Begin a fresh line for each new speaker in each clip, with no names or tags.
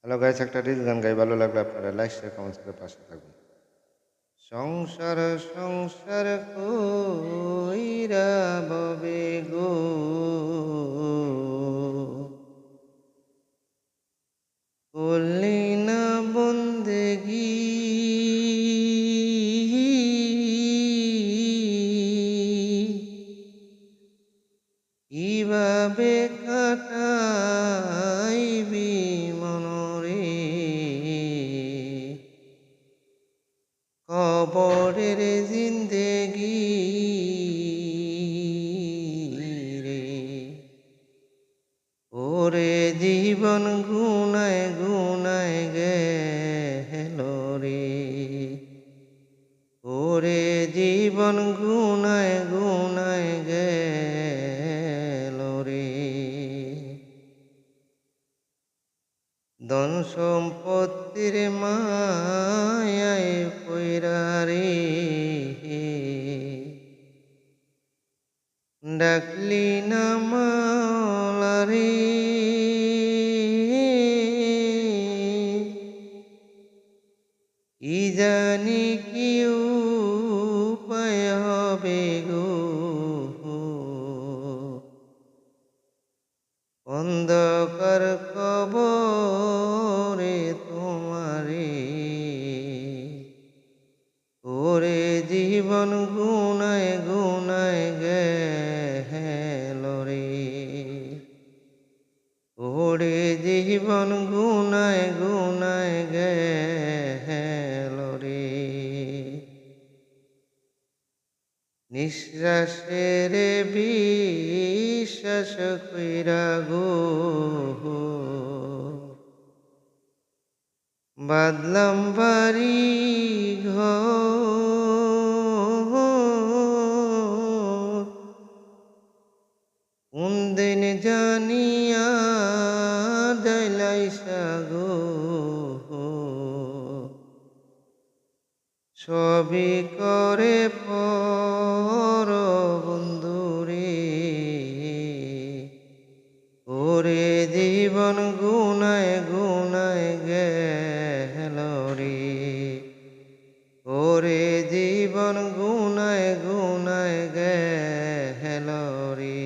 Hello guys, একটা reel গান গাই, ভালো লাগলে আপনারা লাইক শেয়ার কমেন্টস করে পাশে থাকুন। সংসার সংসার কইরা ববে গো, করলি না বন্দেগি, কিভাবে কাটাইবি মনরে, কবরের জিন্দেগি রে। ওরে জীবন গুনায় গুনায় গেল রে, ওরে জীবন গুনায় গুনায় গেল রে। ধন সম্পত্তির মায়ায় পইরা রে, ডাকলি না মাওলা রে, কি জানি কি উপায় হবে গো, অন্ধকার কবরে তোমারে। ওরে জীবন গুনায় গুনায় গেল রে, ওরে জীবন গুনায় গুনায় গেল রে। নিঃশ্বাসের বিশ্বাস কইরা গো, বাদলাম বাড়ি ঘর, কোন দিন জানিয়া যাইলাইসা গো, সবই করে পর বন্ধুরে। ওরে জীবন গুনায় গুনায় গেল রে, ওরে জীবন গুনায় গুনায় গেল রে।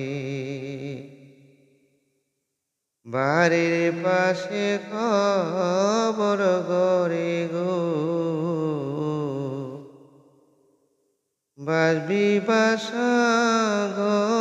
বাড়ির পাশে কবর গরে গো, বাসবি বাসা ঘর,